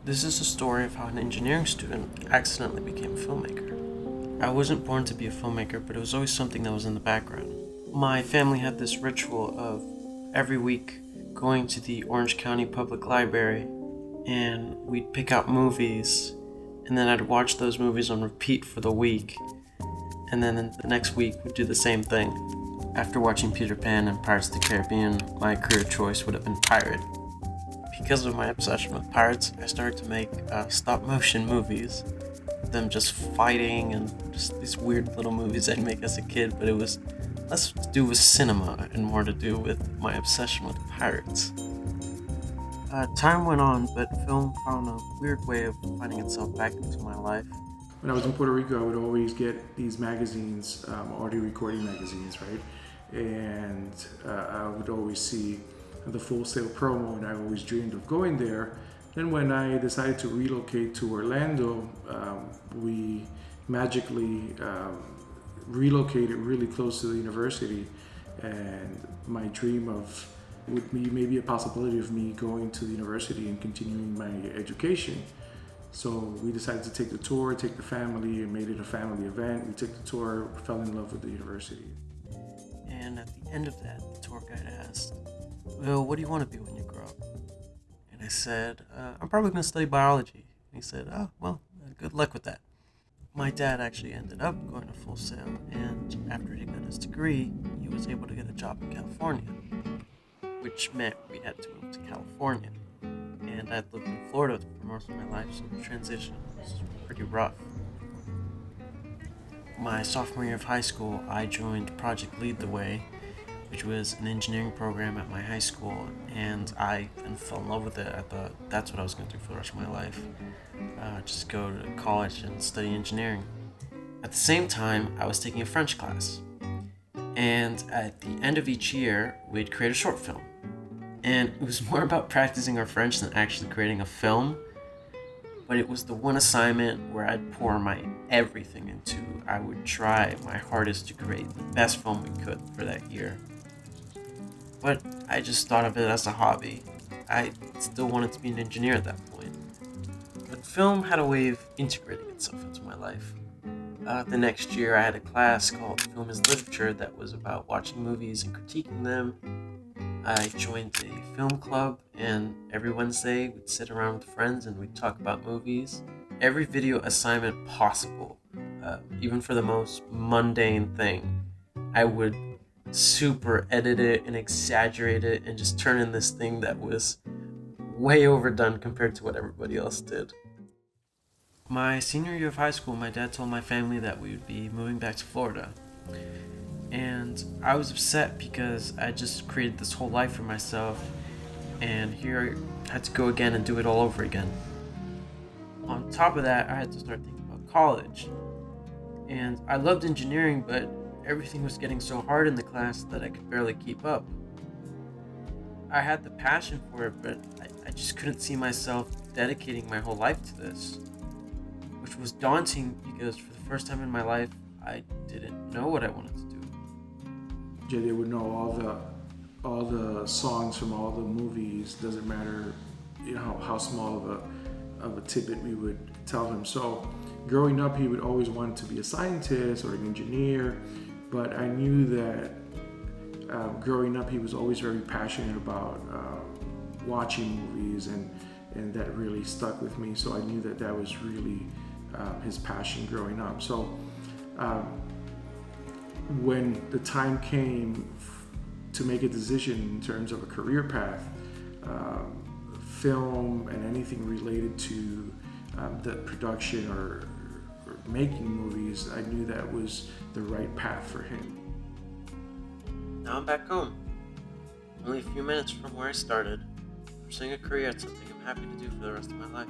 This is a story of how an engineering student accidentally became a filmmaker. I wasn't born to be a filmmaker, but it was always something that was in the background. My family had this ritual of every week going to the Orange County Public Library and we'd pick out movies, and then I'd watch those movies on repeat for the week, and then the next week we'd do the same thing. After watching Peter Pan and Pirates of the Caribbean, my career choice would have been pirate. Because of my obsession with pirates, I started to make stop motion movies. Them just fighting and just these weird little movies I'd make as a kid, but it was less to do with cinema and more to do with my obsession with pirates. Time went on, but film found a weird way of finding itself back into my life. When I was in Puerto Rico, I would always get these magazines, audio recording magazines, right? And I would always see the Fullsail promo, and I always dreamed of going there. Then when I decided to relocate to Orlando, we magically relocated really close to the university, and my dream of would be maybe a possibility of me going to the university and continuing my education. So we decided to take the tour, take the family, and made it a family event. We took the tour, fell in love with the university. And at the end of that, the tour guide asked, "Well, what do you want to be when you grow up?" And I said, "I'm probably going to study biology." And he said, "Oh, well, good luck with that." My dad actually ended up going to Full Sail, and after he got his degree, he was able to get a job in California, which meant we had to move to California. And I'd lived in Florida for most of my life, so the transition was pretty rough. My sophomore year of high school, I joined Project Lead the Way, which was an engineering program at my high school, and I then fell in love with it. I thought that's what I was going to do for the rest of my life, just go to college and study engineering. At the same time, I was taking a French class, and at the end of each year, we'd create a short film. And it was more about practicing our French than actually creating a film, but it was the one assignment where I'd pour my everything into. I would try my hardest to create the best film we could for that year. But I just thought of it as a hobby. I still wanted to be an engineer at that point. But film had a way of integrating itself into my life. The next year I had a class called Film is Literature that was about watching movies and critiquing them. I joined a film club, and every Wednesday we'd sit around with friends and we'd talk about movies. Every video assignment possible, even for the most mundane thing, I would super edit it and exaggerate it and just turn in this thing that was way overdone compared to what everybody else did. My senior year of high school, my dad told my family that we would be moving back to Florida. And I was upset because I just created this whole life for myself, and here I had to go again and do it all over again. On top of that, I had to start thinking about college. And I loved engineering, but everything was getting so hard in the class that I could barely keep up. I had the passion for it, but I just couldn't see myself dedicating my whole life to this, which was daunting because for the first time in my life, I didn't know what I wanted to do. JD would know all the songs from all the movies. Doesn't matter, how small of a tidbit we would tell him. So, growing up, he would always want to be a scientist or an engineer. But I knew that growing up, he was always very passionate about watching movies, and that really stuck with me. So I knew that was really his passion growing up. So. When the time came to make a decision in terms of a career path, film and anything related to the production or making movies, I knew that was the right path for him. Now I'm back home, only a few minutes from where I started, pursuing a career at something I'm happy to do for the rest of my life.